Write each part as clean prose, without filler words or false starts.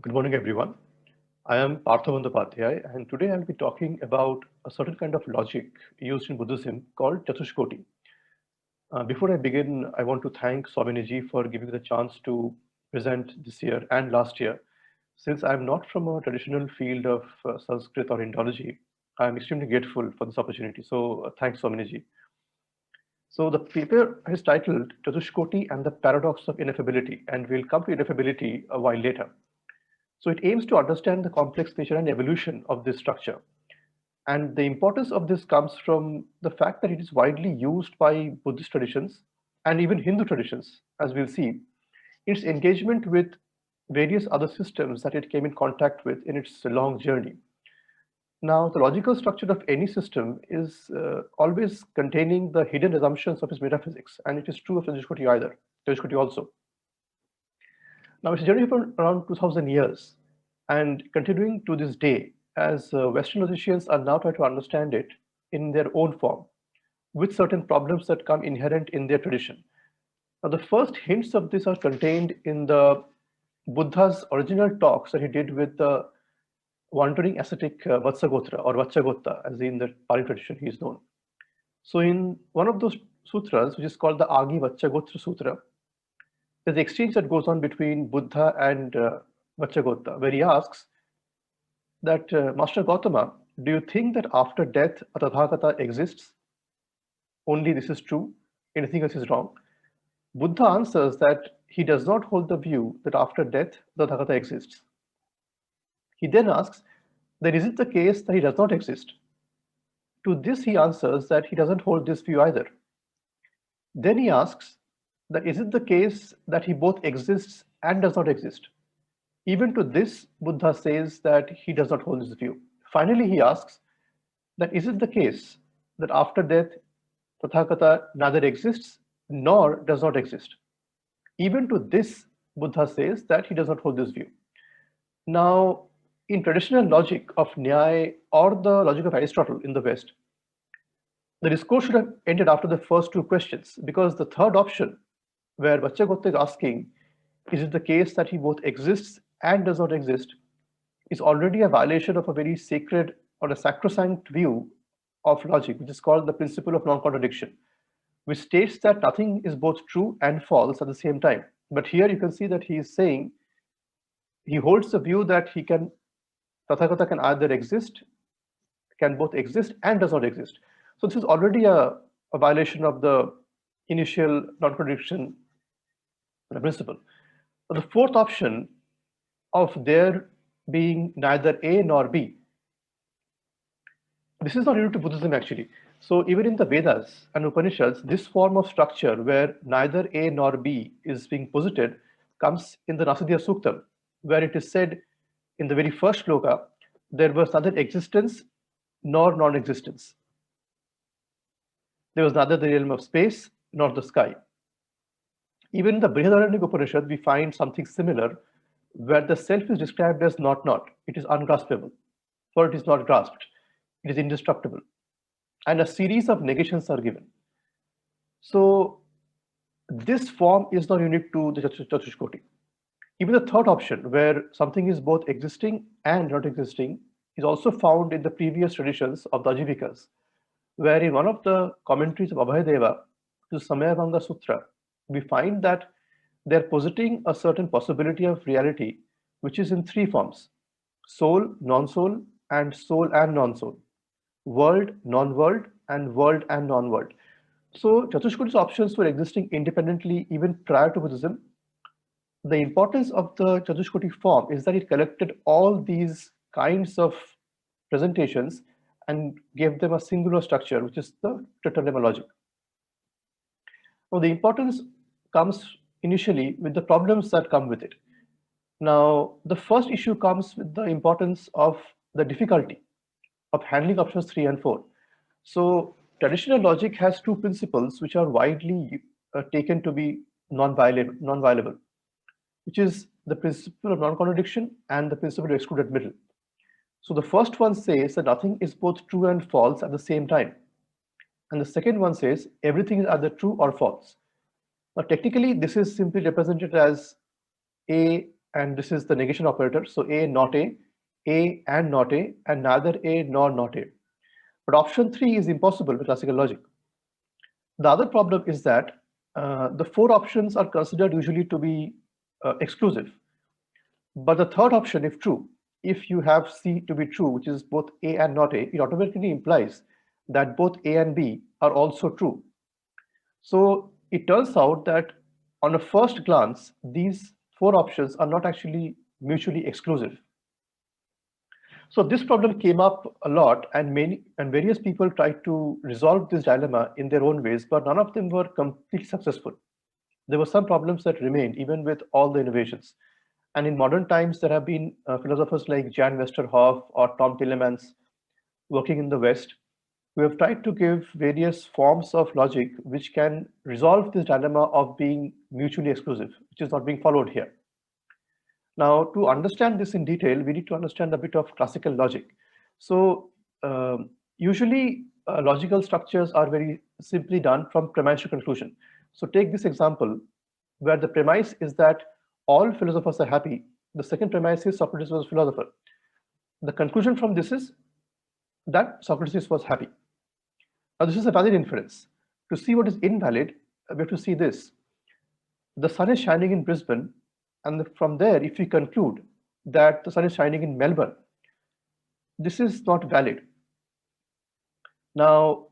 Good morning, everyone. I am Partha Bandopadhyaya, and today I'll be talking about a certain kind of logic used in Buddhism called Catuṣkoṭi. Before I begin, I want to thank Swaminiji for giving me the chance to present this year and last year. Since I'm not from a traditional field of Sanskrit or Indology, I'm extremely grateful for this opportunity. So thanks, Swaminiji. So the paper is titled Catuṣkoṭi and the Paradox of Ineffability, and we'll come to ineffability a while later. So it aims to understand the complex nature and evolution of this structure. And the importance of this comes from the fact that it is widely used by Buddhist traditions and even Hindu traditions, as we'll see, its engagement with various other systems that it came in contact with in its long journey. Now, the logical structure of any system is always containing the hidden assumptions of its metaphysics, and it is true of Catuṣkoṭi also. Now, it's a journey for around 2000 years and continuing to this day as Western logicians are now trying to understand it in their own form with certain problems that come inherent in their tradition. Now, the first hints of this are contained in the Buddha's original talks that he did with the wandering ascetic Vatsagotra or Vachagotta, as in the Pali tradition he is known. So in one of those sutras, which is called the Agi Vachagotra Sutra, there's the exchange that goes on between Buddha and Vachagotta, where he asks that, Master Gautama, do you think that after death a Tathagata exists? Only this is true, anything else is wrong. Buddha answers that he does not hold the view that after death the Tathagata exists. He then asks, then is it the case that he does not exist? To this he answers that he doesn't hold this view either. Then he asks that is it the case that he both exists and does not exist? Even to this, Buddha says that he does not hold this view. Finally, he asks that is it the case that after death, Tathagata neither exists nor does not exist? Even to this, Buddha says that he does not hold this view. Now, in traditional logic of Nyaya or the logic of Aristotle in the West, the discourse should have ended after the first two questions, because the third option, where Vachagotta is asking, is it the case that he both exists and does not exist, is already a violation of a very sacred or a sacrosanct view of logic, which is called the principle of non-contradiction, which states that nothing is both true and false at the same time. But here you can see that he is saying he holds the view that Tathagata can either exist, can both exist and does not exist. So this is already a violation of the initial non-contradiction principle. But the fourth option of there being neither A nor B, this is not unique to Buddhism actually. So even in the Vedas and Upanishads, this form of structure where neither A nor B is being posited comes in the Nasadya Suktam, where it is said in the very first shloka, there was neither existence nor non-existence. There was neither the realm of space nor the sky. Even in the Brihadaranyaka Upanishad, we find something similar, where the self is described as not, it is ungraspable, for it is not grasped, it is indestructible, and a series of negations are given. So this form is not unique to the Catuṣkoṭi. Even the third option, where something is both existing and not existing, is also found in the previous traditions of the Ajivikas, where in one of the commentaries of Abhayadeva to Samayavanga Sutra, we find that they're positing a certain possibility of reality, which is in three forms: soul, non-soul, and soul and non-soul, world, non-world, and world and non-world. So Catuṣkoṭi's options were existing independently even prior to Buddhism. The importance of the Catuṣkoṭi form is that it collected all these kinds of presentations and gave them a singular structure, which is the Tritandema logic. Now, the importance comes initially with the problems that come with it. Now, the first issue comes with the importance of the difficulty of handling options 3 and 4. So, traditional logic has two principles which are widely taken to be non-violable, which is the principle of non-contradiction and the principle of excluded middle. So the first one says that nothing is both true and false at the same time. And the second one says everything is either true or false. Now technically this is simply represented as A and this is the negation operator. So A not A and not A, and neither A nor not A. But option 3 is impossible with classical logic. The other problem is that the 4 options are considered usually to be exclusive. But the third option, if true, if you have C to be true, which is both A and not A, it automatically implies that both A and B are also true. So it turns out that on a first glance, these 4 options are not actually mutually exclusive. So this problem came up a lot, and various people tried to resolve this dilemma in their own ways, but none of them were completely successful. There were some problems that remained even with all the innovations. And in modern times, there have been philosophers like Jan Westerhoff or Tom Tillemans working in the West who have tried to give various forms of logic which can resolve this dilemma of being mutually exclusive, which is not being followed here. Now, to understand this in detail, we need to understand a bit of classical logic. So usually logical structures are very simply done from premise to conclusion. So take this example where the premise is that all philosophers are happy. The second premise is Socrates was a philosopher. The conclusion from this is that Socrates was happy. Now this is a valid inference. To see what is invalid, we have to see this. The sun is shining in Brisbane, and from there, if we conclude that the sun is shining in Melbourne, this is not valid. Now,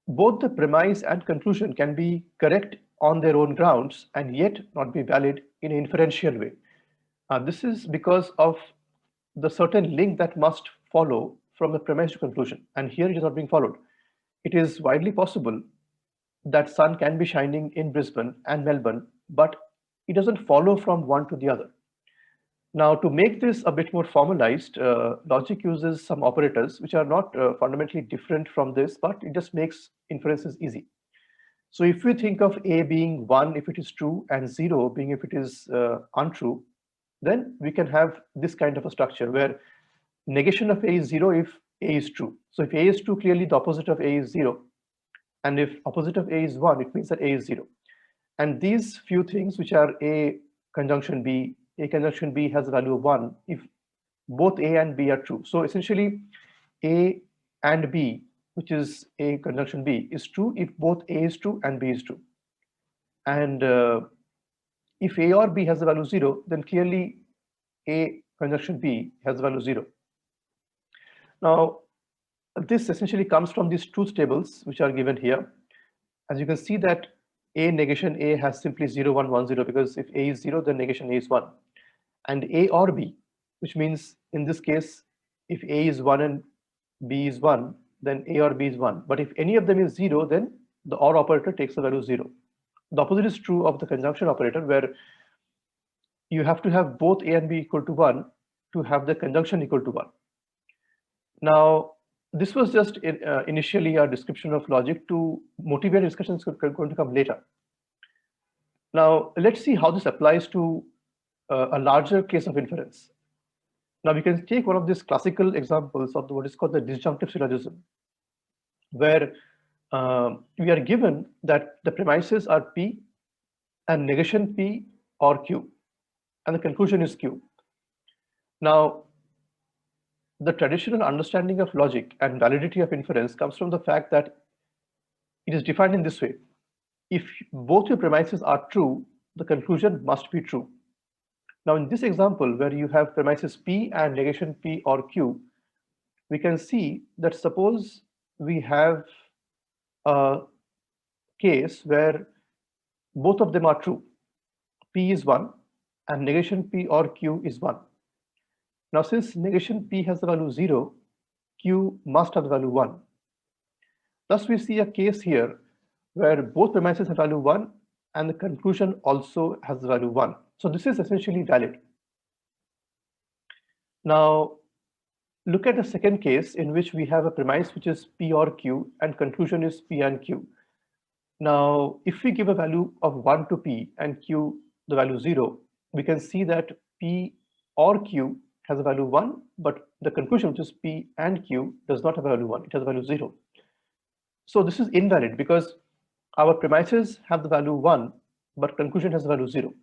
both the premise and conclusion can be correct on their own grounds and yet not be valid in an inferential way. This is because of the certain link that must follow from the premise to conclusion, and here it is not being followed. It is widely possible that sun can be shining in Brisbane and Melbourne, but it doesn't follow from one to the other. Now, to make this a bit more formalized, logic uses some operators which are not fundamentally different from this, but it just makes inferences easy. So if we think of A being 1 if it is true and 0 being if it is untrue, then we can have this kind of a structure where negation of A is 0 if A is true. So if A is true, clearly the opposite of A is 0. And if opposite of A is 1, it means that A is 0. And these few things, which are A conjunction B has a value of 1 if both A and B are true. So essentially, A and B, which is A conjunction B, is true if both A is true and B is true. And if A or B has a value 0, then clearly A conjunction B has a value 0. Now, this essentially comes from these truth tables, which are given here. As you can see that A negation A has simply 0, 1, 1, 0, because if A is 0, then negation A is 1. And A or B, which means in this case, if A is 1 and B is 1, then A or B is 1. But if any of them is 0, then the OR operator takes the value 0. The opposite is true of the conjunction operator, where you have to have both A and B equal to 1 to have the conjunction equal to 1. Now, this was just initially a description of logic to motivate discussions going to come later. Now, let's see how this applies to a larger case of inference. Now, we can take one of these classical examples of what is called the disjunctive syllogism, where we are given that the premises are P and negation P or Q, and the conclusion is Q. Now, the traditional understanding of logic and validity of inference comes from the fact that it is defined in this way. If both your premises are true, the conclusion must be true. Now, in this example, where you have premises P and negation P or Q, we can see that suppose we have a case where both of them are true. P is 1 and negation P or Q is 1. Now, since negation P has the value 0, Q must have the value 1. Thus, we see a case here where both premises have value 1 and the conclusion also has the value 1. So this is essentially valid. Now, look at the second case in which we have a premise which is P or Q and conclusion is P and Q. Now, if we give a value of 1 to P and Q the value 0, we can see that P or Q has a value 1, but the conclusion, which is P and Q, does not have a value 1, it has a value 0. So this is invalid because our premises have the value 1, but conclusion has the value 0.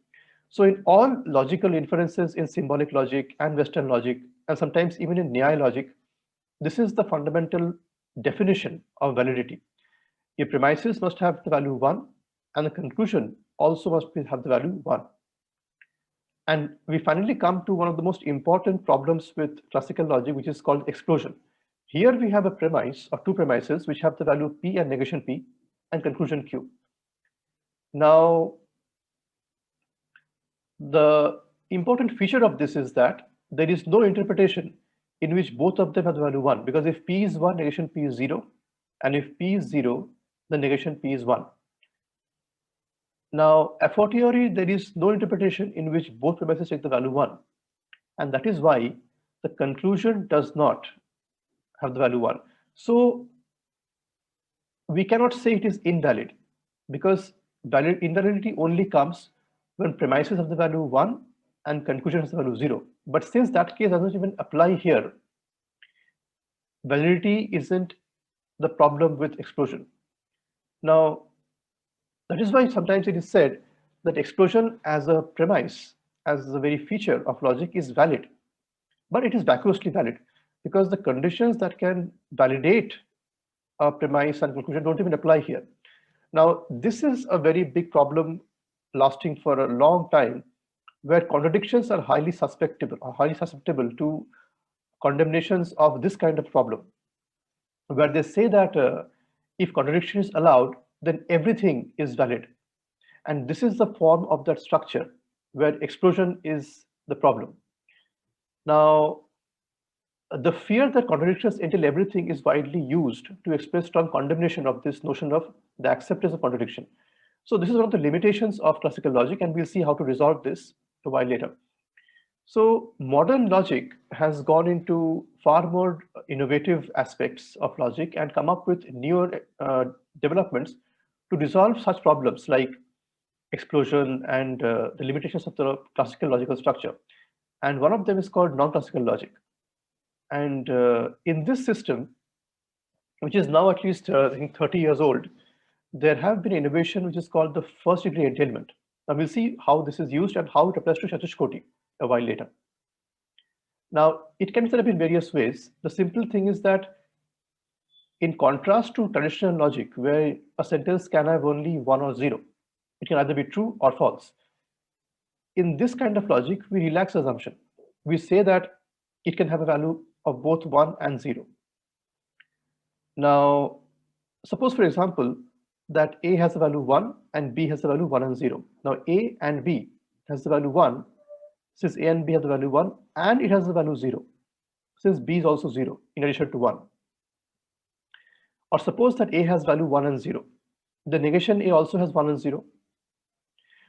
So in all logical inferences in symbolic logic and Western logic, and sometimes even in Nyaya logic, this is the fundamental definition of validity. Your premises must have the value 1, and the conclusion also must have the value 1. And we finally come to one of the most important problems with classical logic, which is called explosion. Here we have a premise or two premises which have the value P and negation P and conclusion Q. Now, the important feature of this is that there is no interpretation in which both of them have the value 1, because if P is 1, negation P is 0, and if P is 0, the negation P is 1. Now, a fortiori, there is no interpretation in which both premises take the value 1, and that is why the conclusion does not have the value 1. So we cannot say it is invalid, because invalidity only comes when premises have the value 1 and conclusion has the value 0. But since that case doesn't even apply here, validity isn't the problem with explosion. Now, that is why sometimes it is said that explosion as a premise, as a very feature of logic, is valid. But it is vacuously valid, because the conditions that can validate a premise and conclusion don't even apply here. Now, this is a very big problem lasting for a long time, where contradictions are highly susceptible to condemnations of this kind of problem, where they say that if contradiction is allowed, then everything is valid. And this is the form of that structure where explosion is the problem. Now, the fear that contradictions entail everything is widely used to express strong condemnation of this notion of the acceptance of contradiction. So this is one of the limitations of classical logic, and we'll see how to resolve this a while later. So modern logic has gone into far more innovative aspects of logic and come up with newer developments to resolve such problems like explosion and the limitations of the classical logical structure. And one of them is called non-classical logic. And in this system, which is now at least I think 30 years old, there have been innovation which is called the first degree entailment. Now we'll see how this is used and how it applies to Catuṣkoṭi a while later. Now, it can be set up in various ways. The simple thing is that in contrast to traditional logic, where a sentence can have only 1 or 0, it can either be true or false. In this kind of logic, we relax assumption. We say that it can have a value of both 1 and 0. Now, suppose, for example, that A has the value 1 and B has the value 1 and 0. Now, A and B has the value 1, since A and B have the value 1, and it has the value 0, since B is also 0 in addition to 1. Or suppose that A has value 1 and 0. The negation A also has 1 and 0.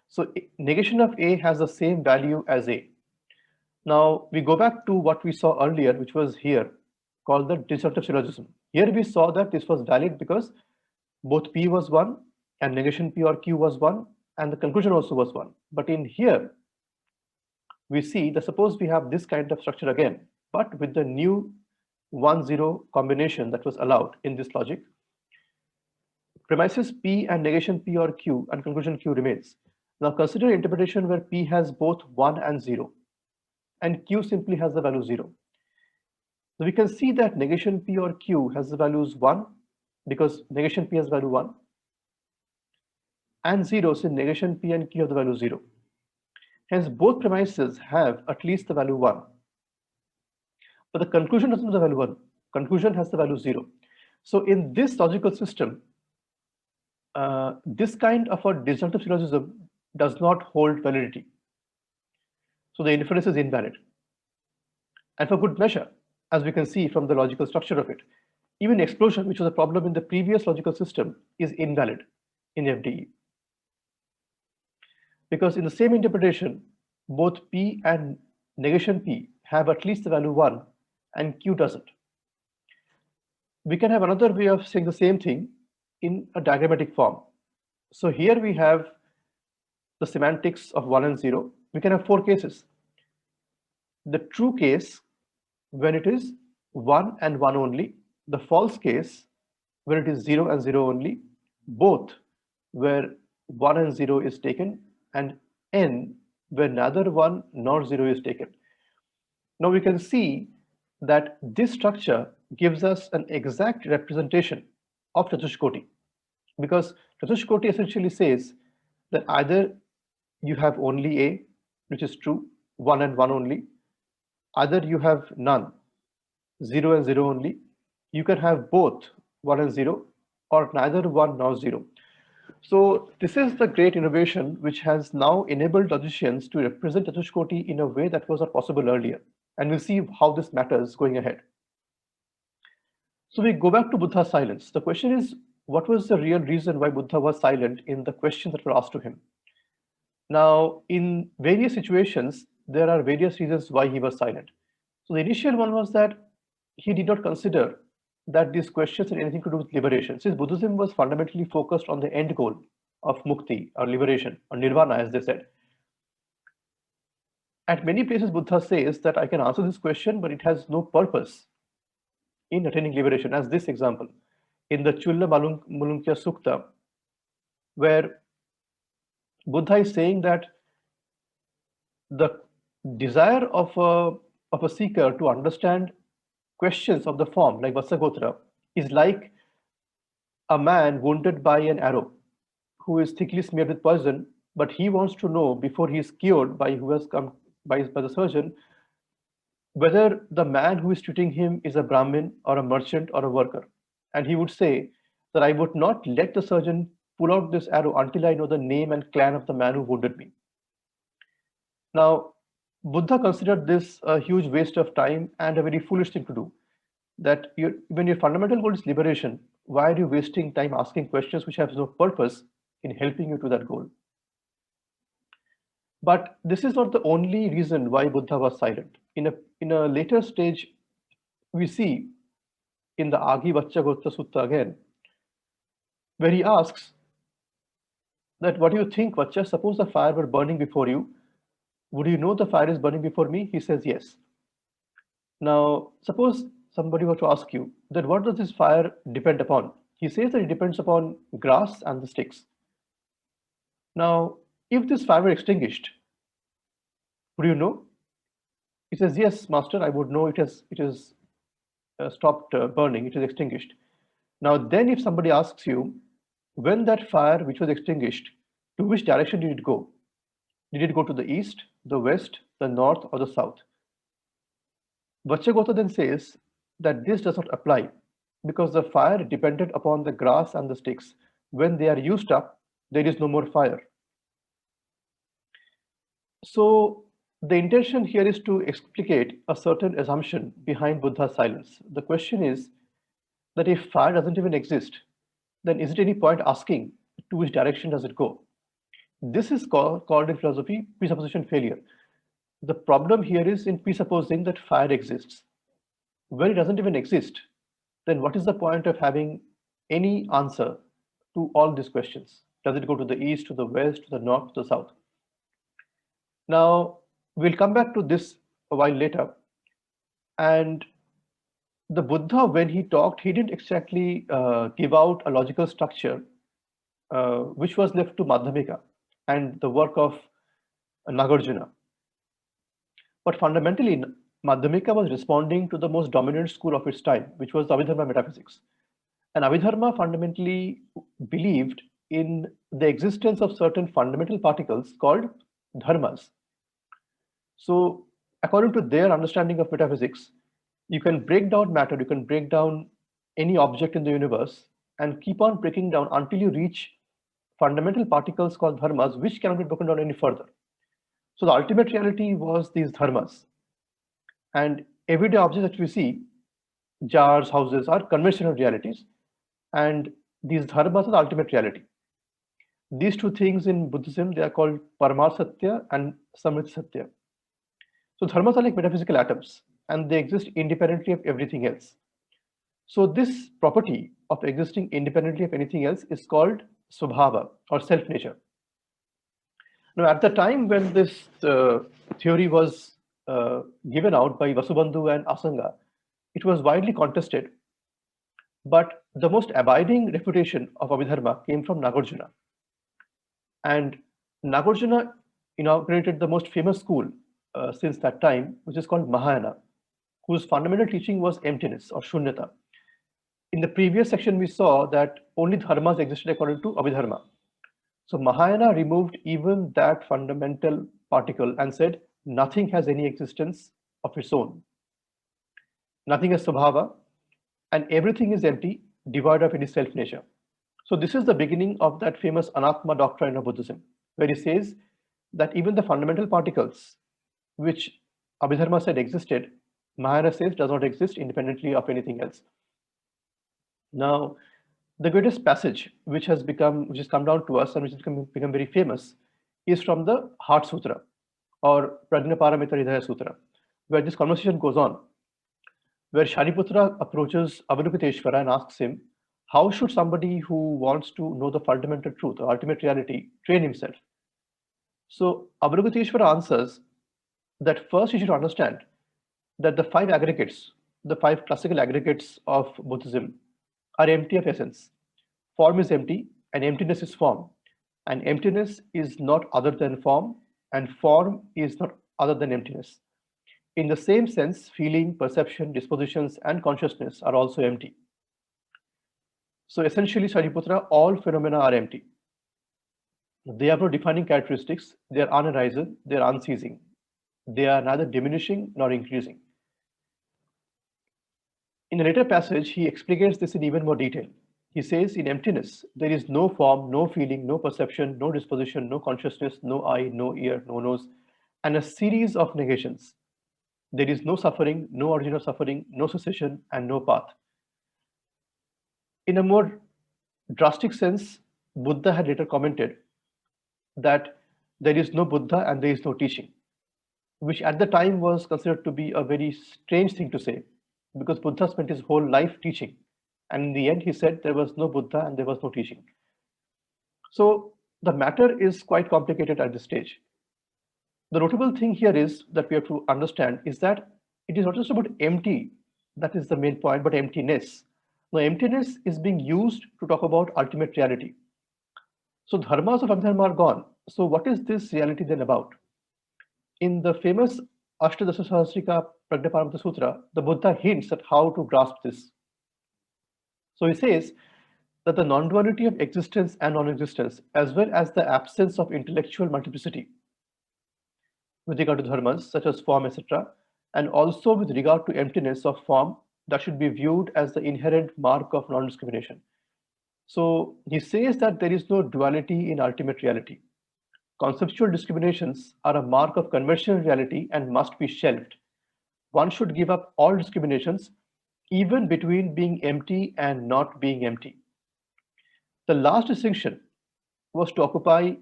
So negation of A has the same value as A. Now we go back to what we saw earlier, which was here, called the disjunctive syllogism. Here we saw that this was valid because both P was 1 and negation P or Q was 1, and the conclusion also was 1. But in here, we see that suppose we have this kind of structure again, but with the new 1-0 combination that was allowed in this logic, premises P and negation P or Q and conclusion Q remains. Now consider an interpretation where P has both 1 and 0, and Q simply has the value 0. So we can see that negation P or Q has the values 1, because negation P has value 1, and 0 since negation P and Q have the value 0. Hence both premises have at least the value 1. But the conclusion doesn't have the value 1. Conclusion has the value 0. So in this logical system, this kind of a disjunctive syllogism does not hold validity. So the inference is invalid. And for good measure, as we can see from the logical structure of it, even explosion, which was a problem in the previous logical system, is invalid in FDE. Because in the same interpretation, both P and negation P have at least the value 1 and Q doesn't. We can have another way of saying the same thing in a diagrammatic form. So here we have the semantics of 1 and 0. We can have 4 cases. The true case, when it is 1 and 1 only. The false case, when it is 0 and 0 only. Both where 1 and 0 is taken, and n where neither 1 nor 0 is taken. Now we can see that this structure gives us an exact representation of Catuṣkoṭi, because Catuṣkoṭi essentially says that either you have only A, which is true, 1 and 1 only, either you have none, 0 and 0 only, you can have both 1 and 0, or neither 1 nor 0. So this is the great innovation which has now enabled logicians to represent Catuṣkoṭi in a way that was not possible earlier. And we'll see how this matters going ahead. So we go back to Buddha's silence. The question is, what was the real reason why Buddha was silent in the questions that were asked to him? Now, in various situations, there are various reasons why he was silent. So the initial one was that he did not consider that these questions had anything to do with liberation, since Buddhism was fundamentally focused on the end goal of mukti, or liberation, or nirvana, as they said. At many places, Buddha says that I can answer this question, but it has no purpose in attaining liberation, as this example, in the Chulla Mulunkya Sukta, where Buddha is saying that the desire of a seeker to understand questions of the form, like Vatsagotra, is like a man wounded by an arrow who is thickly smeared with poison, but he wants to know before he is cured by who has come by the surgeon, whether the man who is treating him is a Brahmin or a merchant or a worker. And he would say that I would not let the surgeon pull out this arrow until I know the name and clan of the man who wounded me. Now, Buddha considered this a huge waste of time and a very foolish thing to do. That when your fundamental goal is liberation, why are you wasting time asking questions which have no purpose in helping you to that goal? But this is not the only reason why Buddha was silent. In a later stage, we see in the Agi Vachagotra Sutta again, where he asks that, what do you think, Vacha? Suppose the fire were burning before you. Would you know the fire is burning before me? He says yes. Now, suppose somebody were to ask you that what does this fire depend upon? He says that it depends upon grass and the sticks. Now, if this fire were extinguished, would you know? He says, yes, master, I would know it has stopped burning, it is extinguished. Now, then if somebody asks you, when that fire which was extinguished, to which direction did it go? Did it go to the east, the west, the north, or the south? Vachagota then says that this does not apply because the fire depended upon the grass and the sticks. When they are used up, there is no more fire. So the intention here is to explicate a certain assumption behind Buddha's silence. The question is that if fire doesn't even exist, then is it any point asking to which direction does it go? This is called in philosophy presupposition failure. The problem here is in presupposing that fire exists. When it doesn't even exist, then what is the point of having any answer to all these questions? Does it go to the east, to the west, to the north, to the south? Now, we'll come back to this a while later. And the Buddha, when he talked, he didn't exactly give out a logical structure, which was left to Madhyamika and the work of Nagarjuna. But fundamentally, Madhyamika was responding to the most dominant school of its time, which was the Abhidharma metaphysics. And Abhidharma fundamentally believed in the existence of certain fundamental particles called dharmas. So according to their understanding of metaphysics, you can break down matter, you can break down any object in the universe and keep on breaking down until you reach fundamental particles called dharmas, which cannot be broken down any further. So the ultimate reality was these dharmas. And everyday objects that we see, jars, houses, are conventional realities. And these dharmas are the ultimate reality. These two things in Buddhism, they are called Paramar Satya and Samrit Satya. So dharmas are like metaphysical atoms, and they exist independently of everything else. So this property of existing independently of anything else is called Svabhava, or self-nature. Now, at the time when this theory was given out by Vasubandhu and Asanga, it was widely contested. But the most abiding refutation of Abhidharma came from Nagarjuna. And Nagarjuna inaugurated the most famous school since that time, which is called Mahayana, whose fundamental teaching was emptiness or shunyata. In the previous section, we saw that only dharmas existed according to Abhidharma. So Mahayana removed even that fundamental particle and said nothing has any existence of its own. Nothing has svabhava, and everything is empty, devoid of any self-nature. So this is the beginning of that famous Anatma doctrine of Buddhism, where he says that even the fundamental particles, which Abhidharma said existed, Mahayana says does not exist independently of anything else. Now, the greatest passage which has come down to us and which has become very famous is from the Heart Sutra or Prajnaparamita Hridaya Sutra, where this conversation goes on, where Shariputra approaches Avalokiteshvara and asks him, how should somebody who wants to know the fundamental truth or ultimate reality train himself? So Avalokiteshvara answers that first you should understand that the five aggregates, the five classical aggregates of Buddhism are empty of essence. Form is empty and emptiness is form. And emptiness is not other than form, and form is not other than emptiness. In the same sense, feeling, perception, dispositions, and consciousness are also empty. So essentially, Shariputra, all phenomena are empty. They have no defining characteristics, they are unarisen, they are unceasing. They are neither diminishing nor increasing. In a later passage, he explicates this in even more detail. He says, in emptiness, there is no form, no feeling, no perception, no disposition, no consciousness, no eye, no ear, no nose, and a series of negations. There is no suffering, no origin of suffering, no cessation, and no path. In a more drastic sense, Buddha had later commented that there is no Buddha and there is no teaching, which at the time was considered to be a very strange thing to say, because Buddha spent his whole life teaching. And in the end, he said there was no Buddha and there was no teaching. So the matter is quite complicated at this stage. The notable thing here is that we have to understand is that it is not just about empty, that is the main point, but emptiness. Now, emptiness is being used to talk about ultimate reality. So dharmas of Abhidharma are gone. So what is this reality then about? In the famous Ashtadasa Sahasrika Prajnaparamita Sutra, the Buddha hints at how to grasp this. So he says that the non-duality of existence and non-existence, as well as the absence of intellectual multiplicity with regard to dharmas, such as form, etc., and also with regard to emptiness of form, that should be viewed as the inherent mark of non-discrimination. So he says that there is no duality in ultimate reality. Conceptual discriminations are a mark of conventional reality and must be shelved. One should give up all discriminations, even between being empty and not being empty. The last distinction was to occupy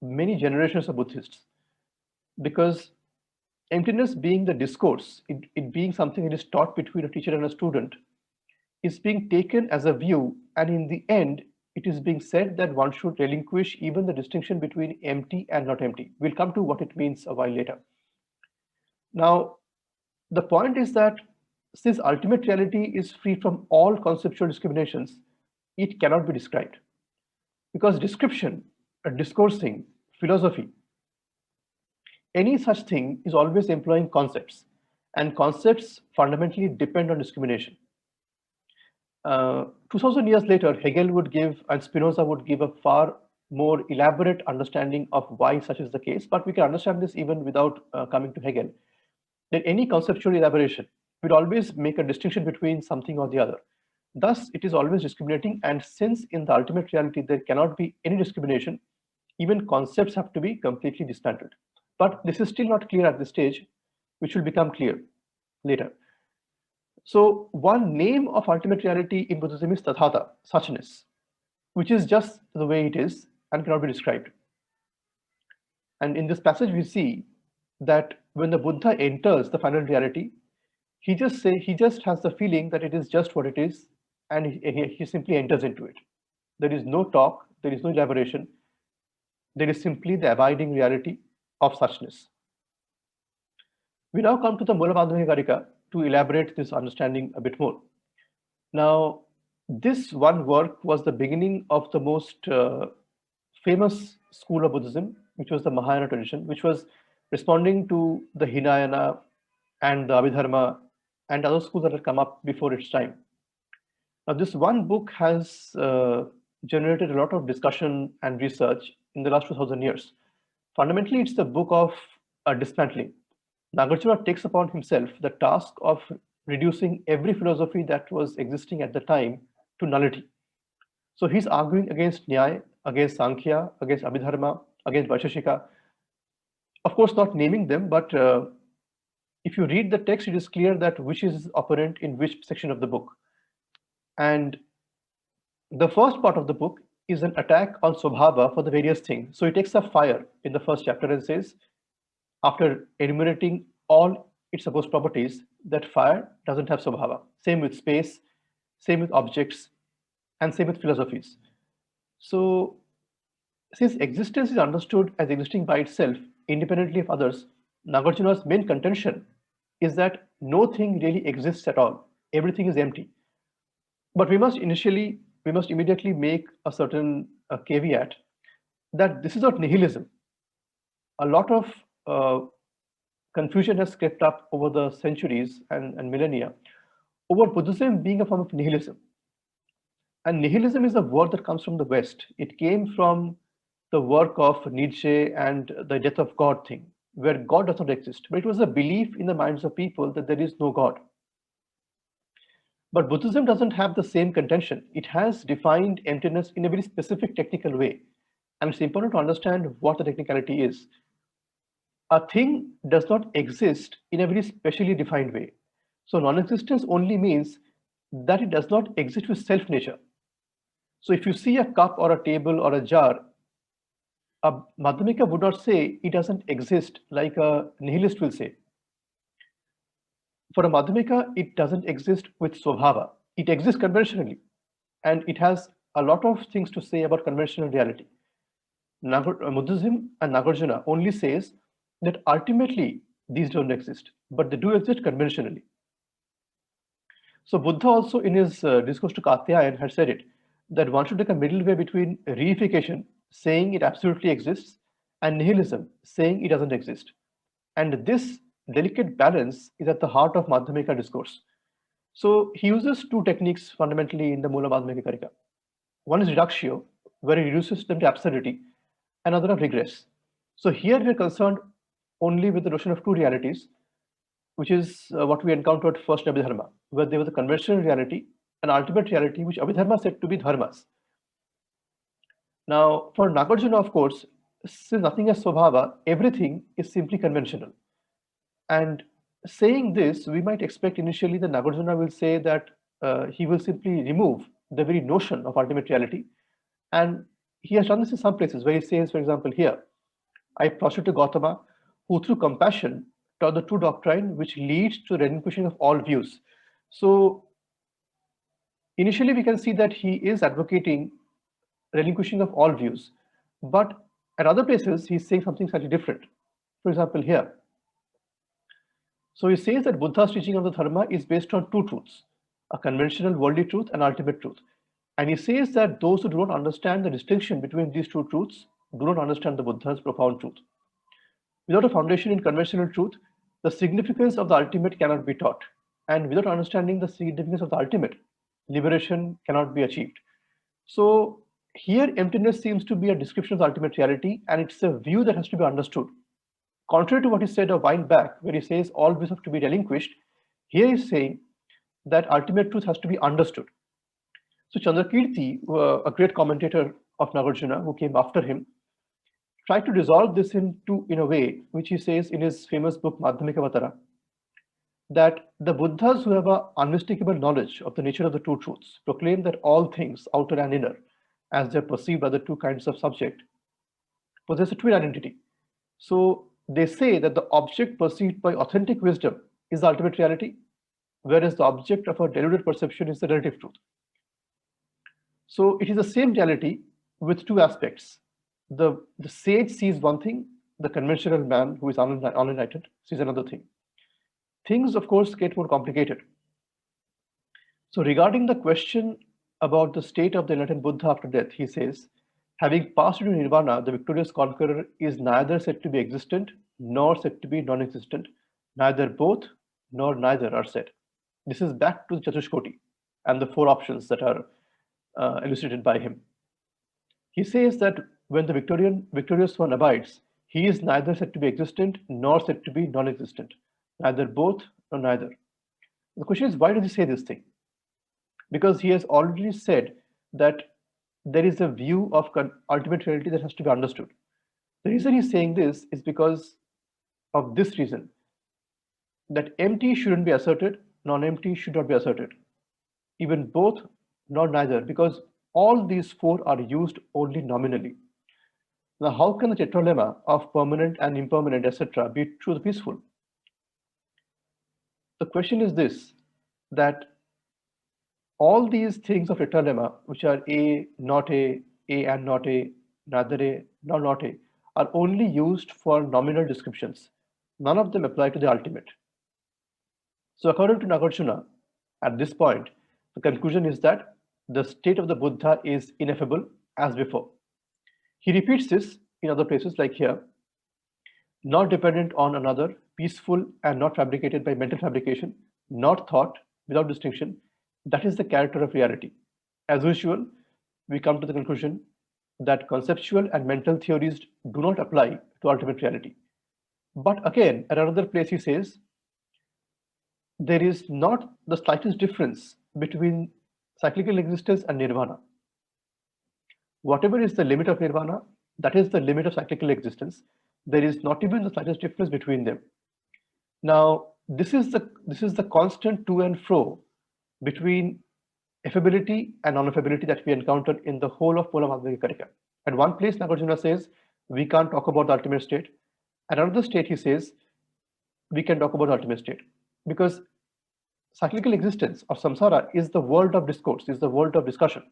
many generations of Buddhists, because emptiness being the discourse, it being something that is taught between a teacher and a student, is being taken as a view, and in the end, it is being said that one should relinquish even the distinction between empty and not empty. We'll come to what it means a while later. Now, the point is that since ultimate reality is free from all conceptual discriminations, it cannot be described. Because description, discoursing, philosophy, any such thing is always employing concepts, and concepts fundamentally depend on discrimination. 2000 years later, Hegel would give and Spinoza would give a far more elaborate understanding of why such is the case, but we can understand this even without coming to Hegel. That any conceptual elaboration will always make a distinction between something or the other. Thus, it is always discriminating, and since in the ultimate reality there cannot be any discrimination, even concepts have to be completely dismantled. But this is still not clear at this stage, which will become clear later. So one name of ultimate reality in Buddhism is Tathata, suchness, which is just the way it is and cannot be described. And in this passage, we see that when the Buddha enters the final reality, he just has the feeling that it is just what it is, and he simply enters into it. There is no talk, there is no elaboration. There is simply the abiding reality of suchness. We now come to the Mula Madhyamika Karika to elaborate this understanding a bit more. Now, this one work was the beginning of the most famous school of Buddhism, which was the Mahayana tradition, which was responding to the Hinayana and the Abhidharma and other schools that had come up before its time. Now, this one book has generated a lot of discussion and research in the last 2000 years. Fundamentally, it's the book of dismantling. Nagarjuna takes upon himself the task of reducing every philosophy that was existing at the time to nullity. So he's arguing against Nyaya, against Sankhya, against Abhidharma, against Vaisheshika. Of course, not naming them, but if you read the text, it is clear that which is opponent in which section of the book. And the first part of the book is an attack on Swabhava for the various things. So he takes up fire in the first chapter and says, after enumerating all its supposed properties, that fire doesn't have Swabhava. Same with space, same with objects, and same with philosophies. So since existence is understood as existing by itself, independently of others, Nagarjuna's main contention is that no thing really exists at all. Everything is empty. But we must immediately make a certain caveat that this is not nihilism. A lot of confusion has crept up over the centuries and millennia over Buddhism being a form of nihilism. And nihilism is a word that comes from the West. It came from the work of Nietzsche and the death of God thing, where God does not exist. But it was a belief in the minds of people that there is no God. But Buddhism doesn't have the same contention. It has defined emptiness in a very specific technical way. And it's important to understand what the technicality is. A thing does not exist in a very specially defined way. So non-existence only means that it does not exist with self-nature. So if you see a cup or a table or a jar, a Madhyamika would not say it doesn't exist like a nihilist will say. For a Madhyamika, it doesn't exist with Swabhava. It exists conventionally. And it has a lot of things to say about conventional reality. Buddhism and Nagarjuna only says that ultimately these don't exist, but they do exist conventionally. So Buddha also in his discourse to Katyayana had said it, that one should take a middle way between reification, saying it absolutely exists, and nihilism, saying it doesn't exist. And this delicate balance is at the heart of Madhyamika discourse. So he uses two techniques fundamentally in the Mula Madhyamika Karika. One is reductio, where he reduces them to absurdity, another of regress. So here we are concerned only with the notion of two realities, which is what we encountered first in Abhidharma, where there was a conventional reality, an ultimate reality, which Abhidharma said to be dharmas. Now, for Nagarjuna, of course, since nothing has Swabhava, everything is simply conventional. And saying this, we might expect initially that Nagarjuna will say that he will simply remove the very notion of ultimate reality. And he has done this in some places where he says, for example, here, I prostrate to Gautama, who through compassion taught the true doctrine, which leads to relinquishing of all views. So initially, we can see that he is advocating relinquishing of all views. But at other places, he's saying something slightly different. For example, here. So he says that Buddha's teaching of the dharma is based on two truths, a conventional worldly truth and ultimate truth. And he says that those who do not understand the distinction between these two truths do not understand the Buddha's profound truth. Without a foundation in conventional truth, the significance of the ultimate cannot be taught. And without understanding the significance of the ultimate, liberation cannot be achieved. So here, emptiness seems to be a description of the ultimate reality, and it's a view that has to be understood. Contrary to what he said a while back, where he says all views have to be relinquished, here he's saying that ultimate truth has to be understood. So Chandrakirti, a great commentator of Nagarjuna who came after him, tried to resolve this in a way which he says in his famous book Madhyamikavatara, that the Buddhas who have an unmistakable knowledge of the nature of the two truths proclaim that all things, outer and inner, as they're perceived by the two kinds of subject, possess a twin identity. So they say that the object perceived by authentic wisdom is the ultimate reality, whereas the object of a deluded perception is the relative truth. So it is the same reality with two aspects. The sage sees one thing, the conventional man who is unenlightened sees another thing. Things, of course, get more complicated. So regarding the question about the state of the enlightened Buddha after death, he says, Having passed into nirvana, the victorious conqueror is neither said to be existent nor said to be non-existent. Neither both nor neither are said. This is back to the Catuṣkoṭi and the four options that are elucidated by him. He says that when the victorious one abides, he is neither said to be existent nor said to be non-existent, neither both nor neither. The question is, why does he say this thing? Because he has already said that there is a view of ultimate reality that has to be understood. The reason he's saying this is because of this reason, that empty shouldn't be asserted, non-empty should not be asserted. Even both, nor neither, because all these four are used only nominally. Now, how can the tetralemma of permanent and impermanent, etc., be true to the peaceful? The question is this, that all these things of tetralemma, which are A and not A, neither A nor not A, are only used for nominal descriptions. None of them apply to the ultimate. So according to Nagarjuna, at this point, the conclusion is that the state of the Buddha is ineffable as before. He repeats this in other places like here, not dependent on another, peaceful and not fabricated by mental fabrication, not thought, without distinction. That is the character of reality. As usual, we come to the conclusion that conceptual and mental theories do not apply to ultimate reality. But again, at another place he says, there is not the slightest difference between cyclical existence and nirvana. Whatever is the limit of nirvana, that is the limit of cyclical existence. There is not even the slightest difference between them. Now, this is the constant to and fro between affability and non-affability that we encounter in the whole of Pola Madhya Karika. At one place, Nagarjuna says, we can't talk about the ultimate state. At another state, he says, we can talk about the ultimate state. Because cyclical existence of samsara is the world of discourse, is the world of discussion.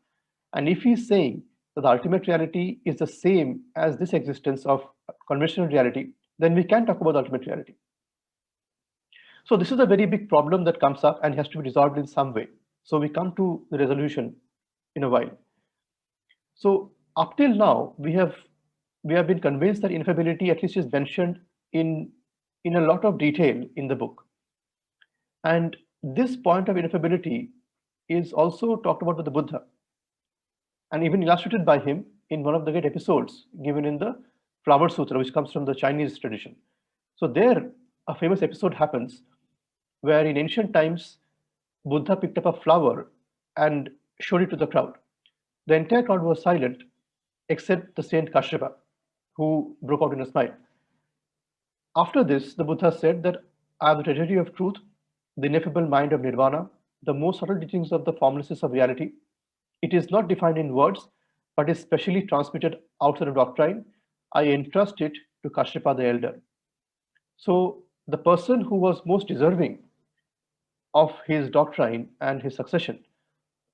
And if he's saying that the ultimate reality is the same as this existence of conventional reality, then we can talk about the ultimate reality. So this is a very big problem that comes up and has to be resolved in some way. So we come to the resolution in a while. So up till now, we have been convinced that ineffability at least is mentioned in a lot of detail in the book. And this point of ineffability is also talked about by the Buddha and even illustrated by him in one of the great episodes given in the Flower Sutra, which comes from the Chinese tradition. So there, a famous episode happens where in ancient times, Buddha picked up a flower and showed it to the crowd. The entire crowd was silent except the saint Kashyapa, who broke out in a smile. After this, the Buddha said that I am the treasury of truth, the ineffable mind of nirvana, the most subtle teachings of the formlessness of reality. It is not defined in words, but is specially transmitted outside of doctrine. I entrust it to Kashyapa the elder. So the person who was most deserving of his doctrine and his succession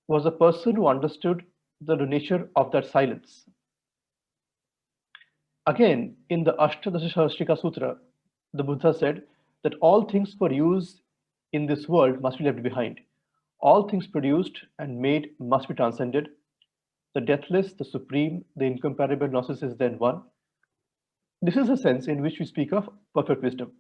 was a person who understood the nature of that silence. Again, in the Ashtadasasahasrika Sutra, the Buddha said that all things for use in this world must be left behind. All things produced and made must be transcended. The deathless, the supreme, the incomparable gnosis is then one. This is the sense in which we speak of perfect wisdom.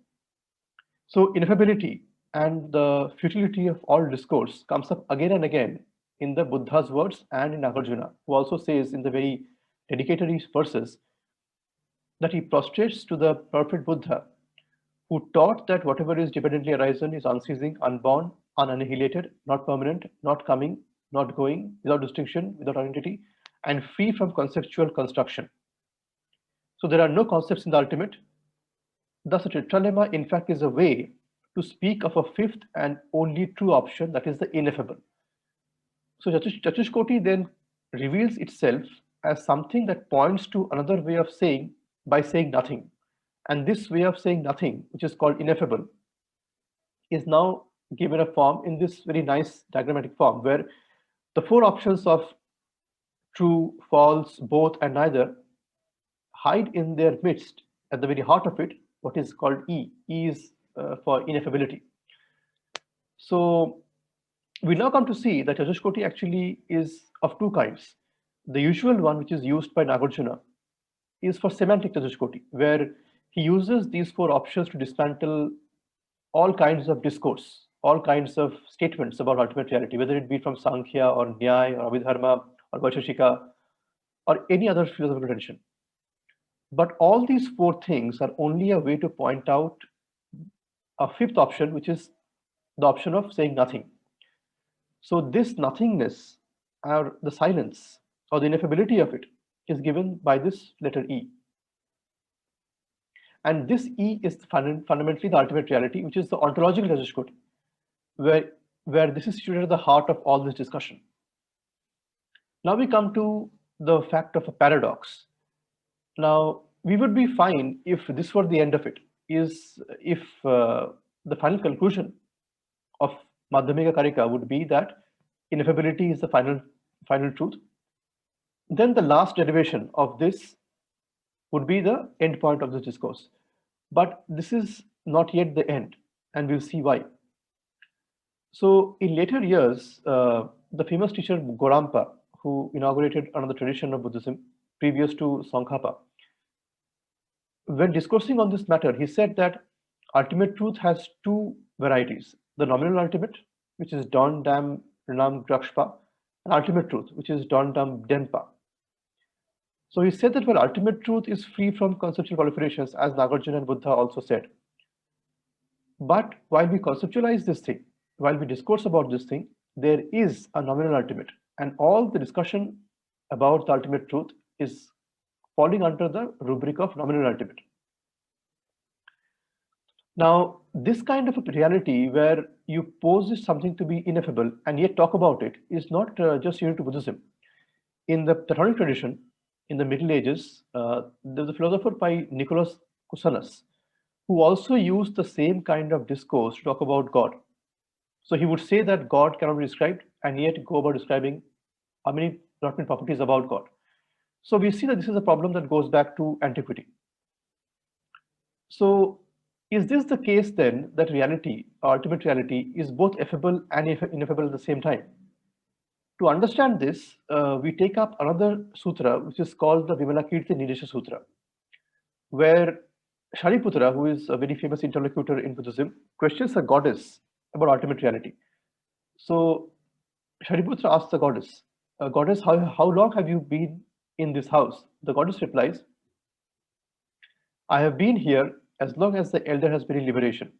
So ineffability and the futility of all discourse comes up again and again in the Buddha's words and in Nagarjuna, who also says in the very dedicatory verses that he prostrates to the perfect Buddha, who taught that whatever is dependently arisen is unceasing, unborn, unannihilated, not permanent, not coming, not going, without distinction, without identity, and free from conceptual construction. So there are no concepts in the ultimate. Thus, the tetralemma, in fact, is a way to speak of a fifth and only true option, that is the ineffable. So Catuṣkoṭi then reveals itself as something that points to another way of saying by saying nothing. And this way of saying nothing, which is called ineffable, is now given a form in this very nice diagrammatic form where the four options of true, false, both, and neither hide in their midst, at the very heart of it, what is called E. E is for ineffability. So we now come to see that Catuṣkoṭi actually is of two kinds. The usual one, which is used by Nagarjuna, is for semantic Catuṣkoṭi, where he uses these four options to dismantle all kinds of discourse, all kinds of statements about ultimate reality, whether it be from Sankhya or Nyaya or Abhidharma or Vaisheshika or any other philosophical tradition. But all these four things are only a way to point out a fifth option, which is the option of saying nothing. So this nothingness, or the silence, or the ineffability of it, is given by this letter E. And this E is fundamentally the ultimate reality, which is the ontological Catuṣkoṭi, where this is situated at the heart of all this discussion. Now we come to the fact of a paradox. Now, we would be fine if this were the end of it, if the final conclusion of Madhyamika Karika would be that ineffability is the final truth. Then the last derivation of this would be the end point of this discourse. But this is not yet the end, and we'll see why. So in later years, the famous teacher Gorampa, who inaugurated another tradition of Buddhism previous to Tsongkhapa, when discoursing on this matter, he said that ultimate truth has two varieties: the nominal ultimate, which is Don Dam Rinam Drakshpa, and ultimate truth, which is Don Dam Denpa. So he said that while ultimate truth is free from conceptual proliferations, as Nagarjuna and Buddha also said, but while we conceptualize this thing, while we discourse about this thing, there is a nominal ultimate, and all the discussion about the ultimate truth is falling under the rubric of nominal ultimate. Now, this kind of a reality where you pose something to be ineffable and yet talk about it is not just unique to Buddhism. In the Platonic tradition, in the Middle Ages, there's a philosopher by Nicholas Cusanus who also used the same kind of discourse to talk about God. So he would say that God cannot be described and yet go about describing how many properties about God. So we see that this is a problem that goes back to antiquity. So is this the case then that reality, ultimate reality, is both effable and ineffable at the same time? To understand this, we take up another sutra, which is called the Vimalakirti Nidesha Sutra, where Shariputra, who is a very famous interlocutor in Buddhism, questions a goddess about ultimate reality. So Shariputra asks the goddess, goddess, how long have you been in this house? The goddess replies, I have been here as long as the elder has been in liberation.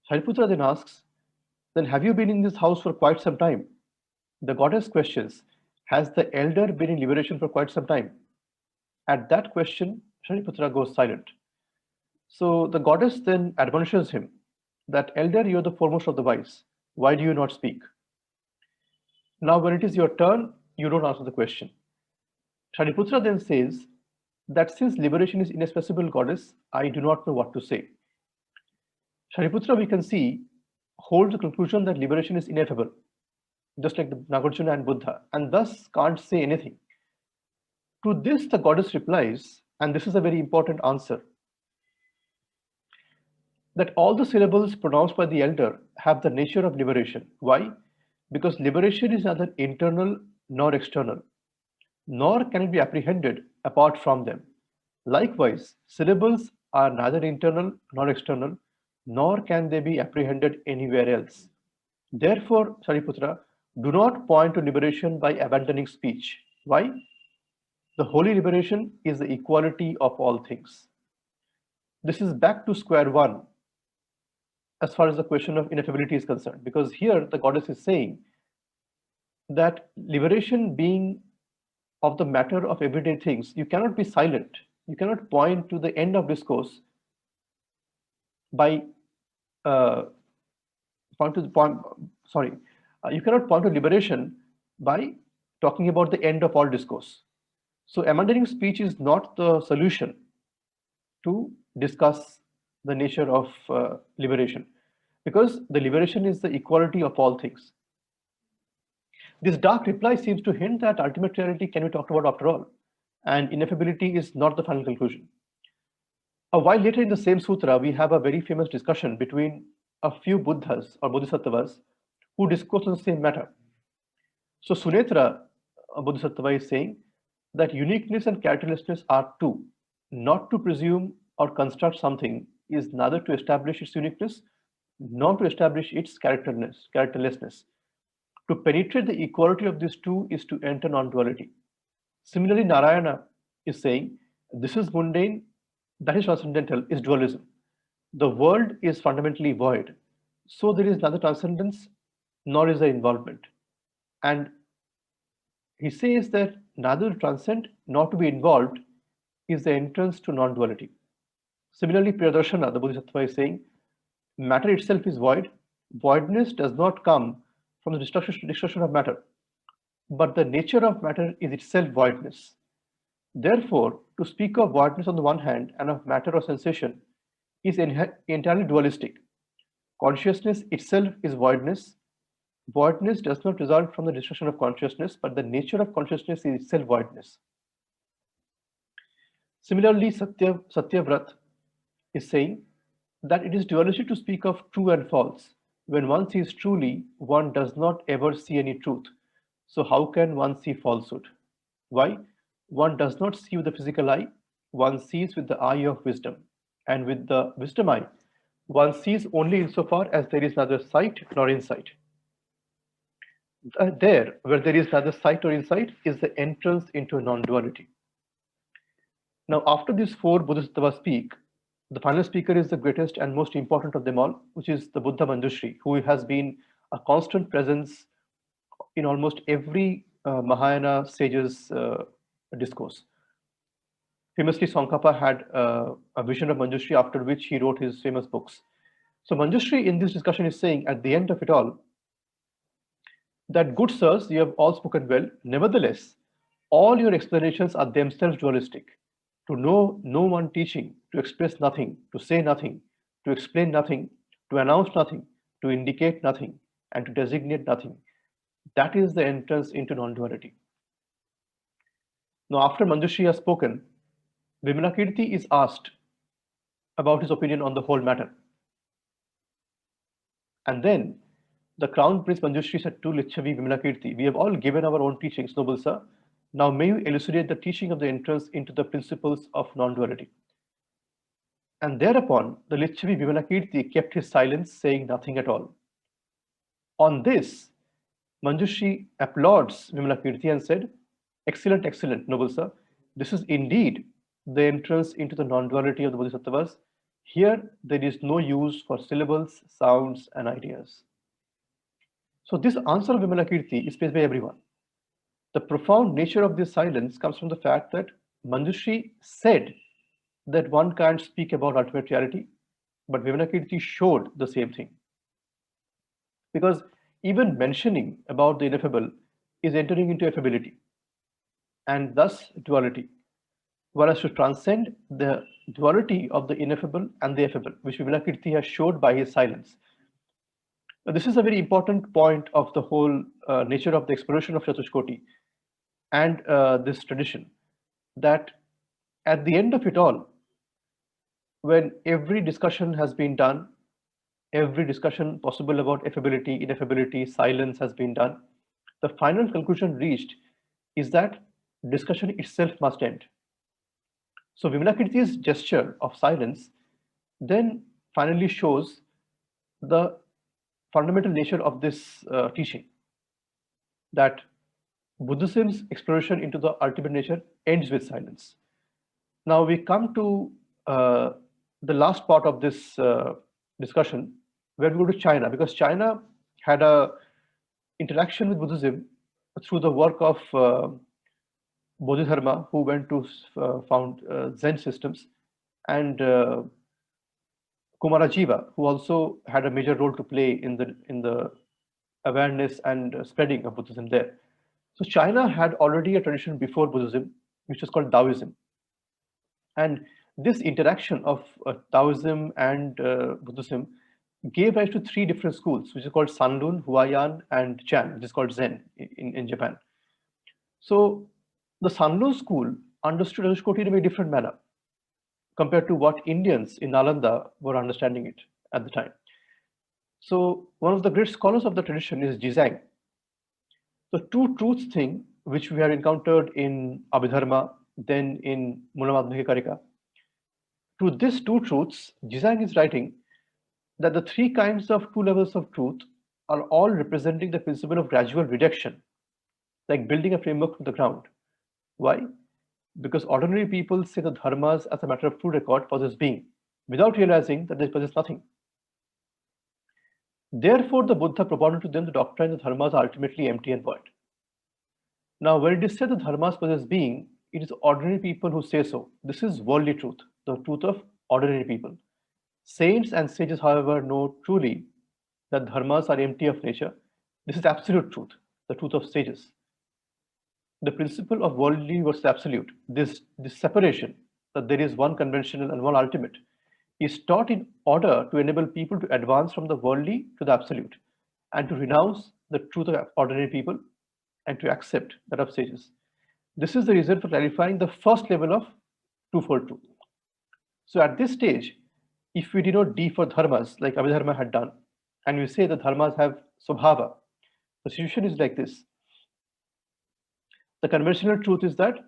Shariputra then asks, then have you been in this house for quite some time? The goddess questions, has the elder been in liberation for quite some time? At that question, Shariputra goes silent. So the goddess then admonishes him that, elder, you are the foremost of the wise. Why do you not speak? Now, when it is your turn, you don't answer the question. Shariputra then says that since liberation is inexpressible, goddess, I do not know what to say. Shariputra, we can see, holds the conclusion that liberation is ineffable, just like the Nagarjuna and Buddha, and thus can't say anything. To this, the goddess replies, and this is a very important answer, that all the syllables pronounced by the elder have the nature of liberation. Why? Because liberation is neither internal nor external, nor can it be apprehended apart from them. Likewise, syllables are neither internal nor external, nor can they be apprehended anywhere else. Therefore, Shariputra, do not point to liberation by abandoning speech. Why? The holy liberation is the equality of all things. This is back to square one as far as the question of ineffability is concerned, because here the goddess is saying that liberation being of the matter of everyday things, you cannot be silent. You cannot point to the end of discourse by you cannot point to liberation by talking about the end of all discourse. So abandoning speech is not the solution to discuss the nature of liberation, because the liberation is the equality of all things. This dark reply seems to hint that ultimate reality can be talked about after all, and ineffability is not the final conclusion. A while later in the same sutra, we have a very famous discussion between a few Buddhas or Bodhisattvas who discourse on the same matter. So Sunetra, Bodhisattva is saying that uniqueness and characterlessness are two. Not to presume or construct something is neither to establish its uniqueness nor to establish its characterlessness. To penetrate the equality of these two is to enter non-duality. Similarly, Narayana is saying this is mundane, that is transcendental, is dualism. The world is fundamentally void, so there is neither transcendence nor is there involvement. And he says that neither to transcend nor to be involved is the entrance to non-duality. Similarly, Priyadarshana, the Bodhisattva, is saying matter itself is void. Voidness does not come from the destruction of matter, but the nature of matter is itself voidness. Therefore, to speak of voidness on the one hand and of matter or sensation is entirely dualistic. Consciousness itself is voidness. Voidness does not result from the destruction of consciousness, but the nature of consciousness is itself voidness. Similarly, Satyavrat is saying that it is dualistic to speak of true and false. When one sees truly, one does not ever see any truth. So how can one see falsehood? Why? One does not see with the physical eye, one sees with the eye of wisdom. And with the wisdom eye, one sees only insofar as there is neither sight nor insight. There, where there is neither sight or insight, is the entrance into non-duality. Now, after these four Bodhisattvas speak, the final speaker is the greatest and most important of them all, which is the Buddha Manjushri, who has been a constant presence in almost every Mahayana sage's discourse. Famously, Tsongkhapa had a vision of Manjushri, after which he wrote his famous books. So Manjushri in this discussion is saying at the end of it all that, good sirs, you have all spoken well. Nevertheless, all your explanations are themselves dualistic. To know no one teaching, to express nothing, to say nothing, to explain nothing, to announce nothing, to indicate nothing, and to designate nothing. That is the entrance into non-duality. Now, after Manjushri has spoken, Vimalakirti is asked about his opinion on the whole matter. And then the Crown Prince Manjushri said to Lichavi Vimalakirti, we have all given our own teachings, noble sir. Now may you elucidate the teaching of the entrance into the principles of non-duality. And thereupon the Lichavi Vimalakirti kept his silence, saying nothing at all. On this, Manjushri applauds Vimalakirti and said, excellent, excellent, noble sir. This is indeed the entrance into the non-duality of the Bodhisattvas. Here there is no use for syllables, sounds, and ideas. So this answer of Vimalakirti is praised by everyone. The profound nature of this silence comes from the fact that Manjushri said that one can't speak about ultimate reality, but Vimalakirti showed the same thing. Because even mentioning about the ineffable is entering into affability, and thus duality. Whereas to transcend the duality of the ineffable and the affable, which Vimalakirti has showed by his silence. Now, this is a very important point of the whole nature of the exploration of Catuṣkoṭi and this tradition, that at the end of it all, when every discussion has been done, every discussion possible about affability, ineffability, silence has been done, the final conclusion reached is that discussion itself must end. So Vimalakirti's gesture of silence then finally shows the fundamental nature of this teaching, that Buddhism's exploration into the ultimate nature ends with silence. Now we come to the last part of this discussion, where we go to China, because China had a interaction with Buddhism through the work of Bodhidharma, who went to found Zen systems, and Kumarajiva, who also had a major role to play in the awareness and spreading of Buddhism there. So China had already a tradition before Buddhism, which was called Taoism. And this interaction of Taoism and Buddhism gave rise to three different schools, which is called Sanlun, Huayan, and Chan, which is called Zen in Japan. So the Sanlun school understood Catuṣkoṭi in a very different manner compared to what Indians in Nalanda were understanding it at the time. So one of the great scholars of the tradition is Jizang. The two truths thing which we have encountered in Abhidharma, then in Munamadhyaka Karika. To these two truths, Jizang is writing that the three kinds of two levels of truth are all representing the principle of gradual reduction, like building a framework from the ground. Why? Because ordinary people see the dharmas as a matter of true record possess being, without realizing that they possess nothing. Therefore, the Buddha propounded to them the doctrine that dharmas are ultimately empty and void. Now, when it is said that dharmas possess being, it is ordinary people who say so. This is worldly truth, the truth of ordinary people. Saints and sages, however, know truly that dharmas are empty of nature. This is absolute truth, the truth of sages. The principle of worldly versus absolute, this separation, that there is one conventional and one ultimate, is taught in order to enable people to advance from the worldly to the absolute and to renounce the truth of ordinary people and to accept that of sages. This is the reason for clarifying the first level of twofold truth. So at this stage, if we denote D for dharmas, like Abhidharma had done, and we say that dharmas have swabhava, the situation is like this. The conventional truth is that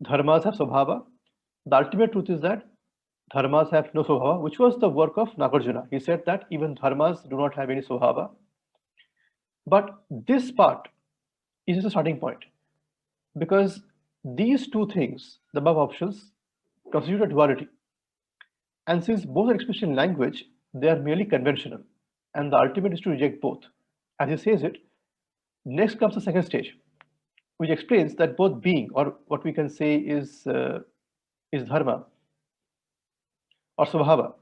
dharmas have swabhava. The ultimate truth is that dharmas have no swabhava, which was the work of Nagarjuna. He said that even dharmas do not have any swabhava. But this part is the starting point, because these two things, the above options, constitute a duality. And since both are expressed in language, they are merely conventional, and the ultimate is to reject both. As he says it, next comes the second stage, which explains that both being, or what we can say is dharma, or svabhava,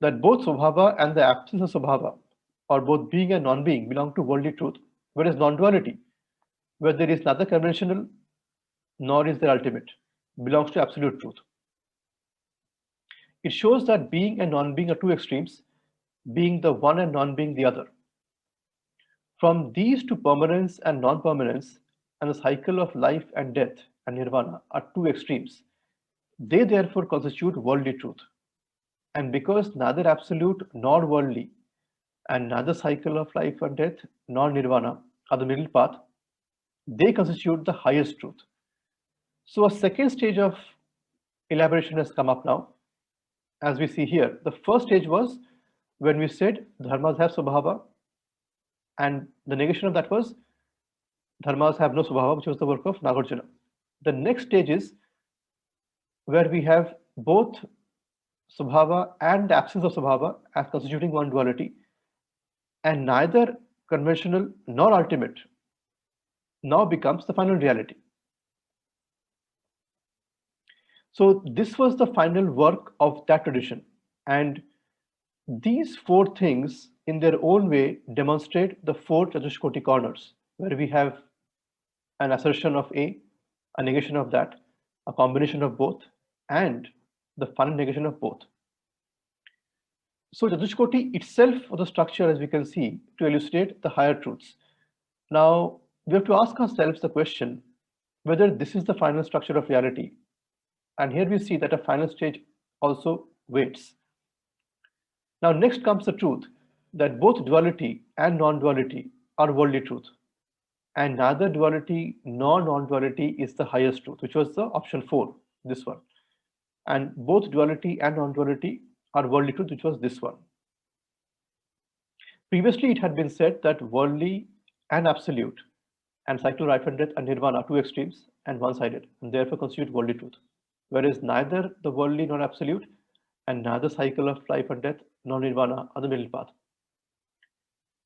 that both svabhava and the absence of svabhava, or both being and non-being, belong to worldly truth, whereas non-duality, where there is neither conventional nor is there ultimate, belongs to absolute truth. It shows that being and non-being are two extremes, being the one and non-being the other. From these to permanence and non-permanence, and the cycle of life and death and nirvana are two extremes. They therefore constitute worldly truth. And because neither absolute nor worldly, and neither cycle of life and death nor nirvana are the middle path, they constitute the highest truth. So a second stage of elaboration has come up now. As we see here, the first stage was when we said dharmas have swabhava, and the negation of that was dharmas have no swabhava, which was the work of Nagarjuna. The next stage is where we have both swabhava and the absence of swabhava as constituting one duality, and neither conventional nor ultimate now becomes the final reality. So this was the final work of that tradition, and these four things in their own way demonstrate the four Catuṣkoṭi corners, where we have an assertion of A, a negation of that, a combination of both, and the final negation of both. So Catuṣkoṭi itself was a structure, as we can see, to elucidate the higher truths. Now we have to ask ourselves the question whether this is the final structure of reality. And here we see that a final stage also waits. Now next comes the truth that both duality and non-duality are worldly truth, and neither duality nor non-duality is the highest truth, which was the option 4, this one. And both duality and non-duality are worldly truth, which was this one. Previously it had been said that worldly and absolute and cycle of life and death and nirvana are two extremes and one-sided, and therefore constitute worldly truth. Whereas neither the worldly nor absolute and neither cycle of life and death nor nirvana are the middle path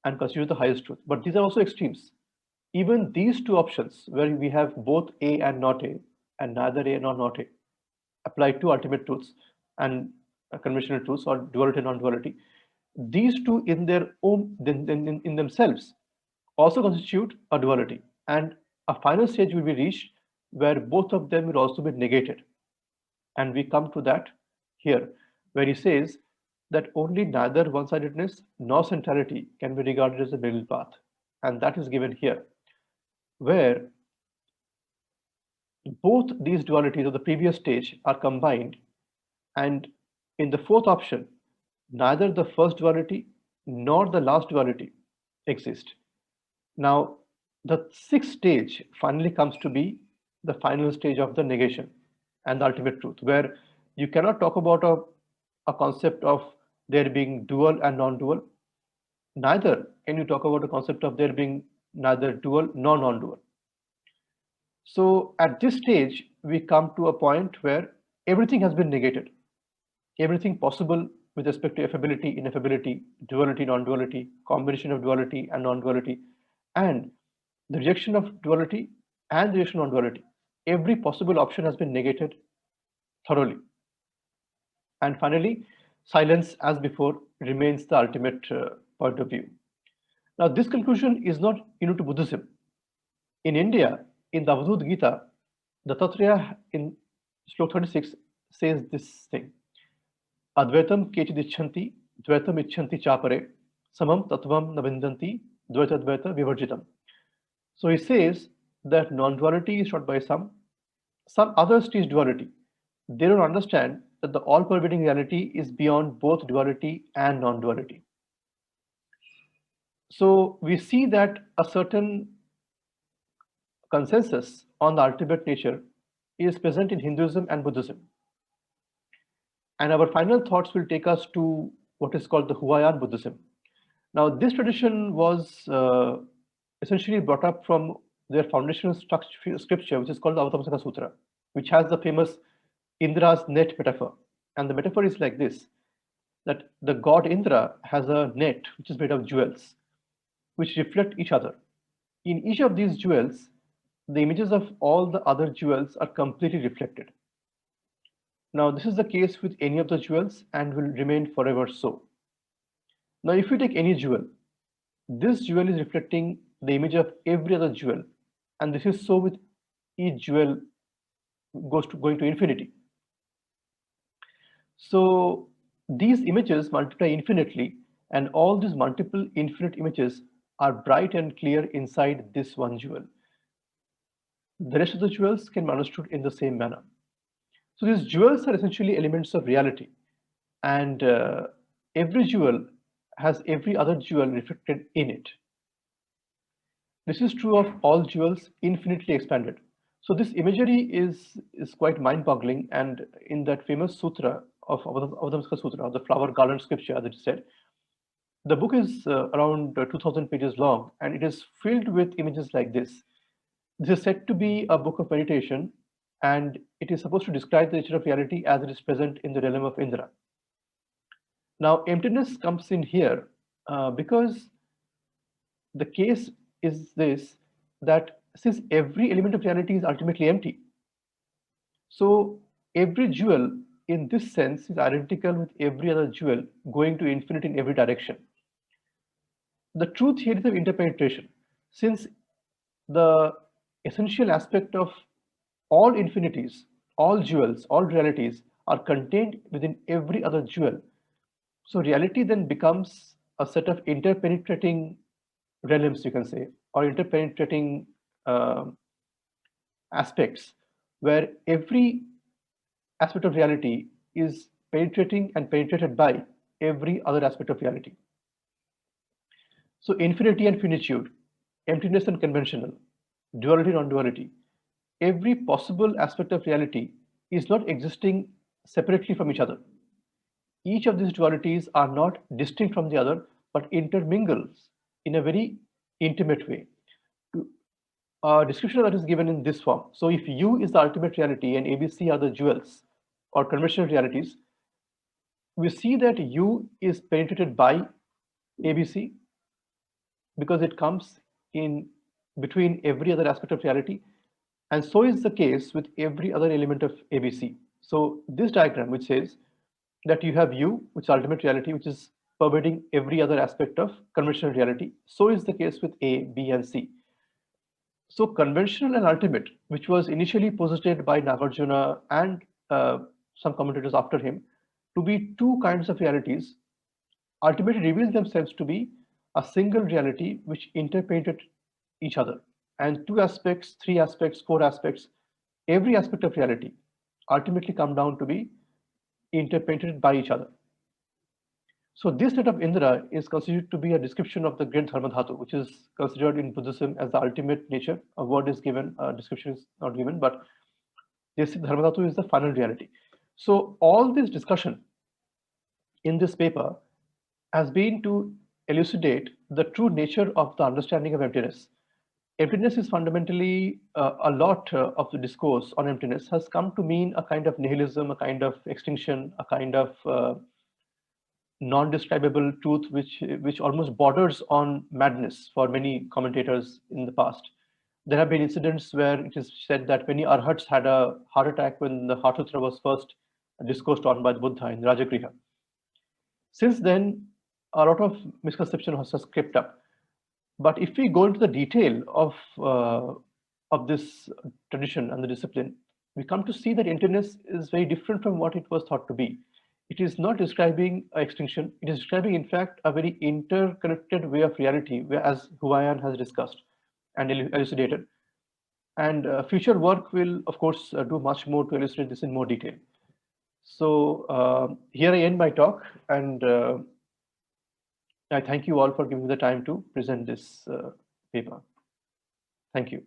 and constitute the highest truth. But these are also extremes. Even these two options, where we have both A and not A, and neither A nor not A, apply to ultimate truths and conventional truths, or duality and non-duality, these two in their own, in themselves, also constitute a duality, and a final stage will be reached where both of them will also be negated. And we come to that here, where he says that only neither one-sidedness nor centrality can be regarded as a middle path. And that is given here, where both these dualities of the previous stage are combined, and in the fourth option, neither the first duality nor the last duality exist. Now, the sixth stage finally comes to be the final stage of the negation and the ultimate truth, where you cannot talk about a concept of there being dual and non-dual. Neither can you talk about a concept of there being neither dual nor non-dual. So at this stage, we come to a point where everything has been negated. Everything possible with respect to affability, ineffability, duality, non-duality, combination of duality and non-duality, and the rejection of duality and the rejection of non-duality. Every possible option has been negated thoroughly. And finally, silence, as before, remains the ultimate point of view. Now, this conclusion is not unique to Buddhism. In India, in the Bhagavad Gita, Dattatreya in Slok 36 says this thing: Advaitam kechidichanti, dvaitam icchanti chapare, samam tattvam navindanti, dvaitadvaita vivarjitam. So he says that non-duality is taught by some others teach duality. They don't understand that the all-pervading reality is beyond both duality and non-duality. So we see that a certain consensus on the ultimate nature is present in Hinduism and Buddhism. And our final thoughts will take us to what is called the Huayan Buddhism. Now, this tradition was essentially brought up from their foundational scripture, which is called the Avatamsaka Sutra, which has the famous Indra's net metaphor. And the metaphor is like this, that the god Indra has a net which is made of jewels, which reflect each other. In each of these jewels, the images of all the other jewels are completely reflected. Now, this is the case with any of the jewels and will remain forever so. Now, if you take any jewel, this jewel is reflecting the image of every other jewel, and this is so with each jewel going to infinity. So these images multiply infinitely, and all these multiple infinite images are bright and clear inside this one jewel. The rest of the jewels can be understood in the same manner. So these jewels are essentially elements of reality, and every jewel has every other jewel reflected in it. This is true of all jewels infinitely expanded. So this imagery is quite mind-boggling, and in that famous sutra of Avatamsaka Sutra, of the flower garland scripture, as it said, the book is around 2,000 pages long, and it is filled with images like this. This is said to be a book of meditation, and it is supposed to describe the nature of reality as it is present in the realm of Indra. Now, emptiness comes in here because the case is this, that since every element of reality is ultimately empty, so every jewel in this sense is identical with every other jewel going to infinity in every direction. The truth here is of interpenetration, since the essential aspect of all infinities, all jewels, all realities are contained within every other jewel. So reality then becomes a set of interpenetrating realms, you can say, or interpenetrating aspects, where every aspect of reality is penetrating and penetrated by every other aspect of reality. So infinity and finitude, emptiness and conventional, duality, non-duality, every possible aspect of reality is not existing separately from each other. Each of these dualities are not distinct from the other, but intermingles in a very intimate way. A description that is given in this form. So if U is the ultimate reality and ABC are the jewels or conventional realities, we see that U is penetrated by ABC because it comes in between every other aspect of reality, and so is the case with every other element of ABC. So this diagram, which says that you have U, which is ultimate reality, which is pervading every other aspect of conventional reality, so is the case with A, B, and C. So conventional and ultimate, which was initially posited by Nagarjuna and some commentators after him to be two kinds of realities, ultimately reveal themselves to be a single reality which interpenetrate each other. And two aspects, three aspects, four aspects, every aspect of reality ultimately come down to be interpenetrated by each other. So this state of Indra is considered to be a description of the great Dharma Dhatu, which is considered in Buddhism as the ultimate nature. A word is given, a description is not given, but this Dharma Dhatu is the final reality. So all this discussion in this paper has been to elucidate the true nature of the understanding of emptiness. Emptiness is fundamentally a lot of the discourse on emptiness has come to mean a kind of nihilism, a kind of extinction, a kind of non-describable truth which almost borders on madness for many commentators in the past. There have been incidents where it is said that many arhats had a heart attack when the Heartsutra was first discoursed on by the Buddha in Rajagriha. Since then, a lot of misconception has crept up. But if we go into the detail of this tradition and the discipline, we come to see that emptiness is very different from what it was thought to be. It is not describing extinction. It is describing, in fact, a very interconnected way of reality, as Huayan has discussed and elucidated. And future work will, of course, do much more to illustrate this in more detail. So here I end my talk, and I thank you all for giving me the time to present this paper. Thank you.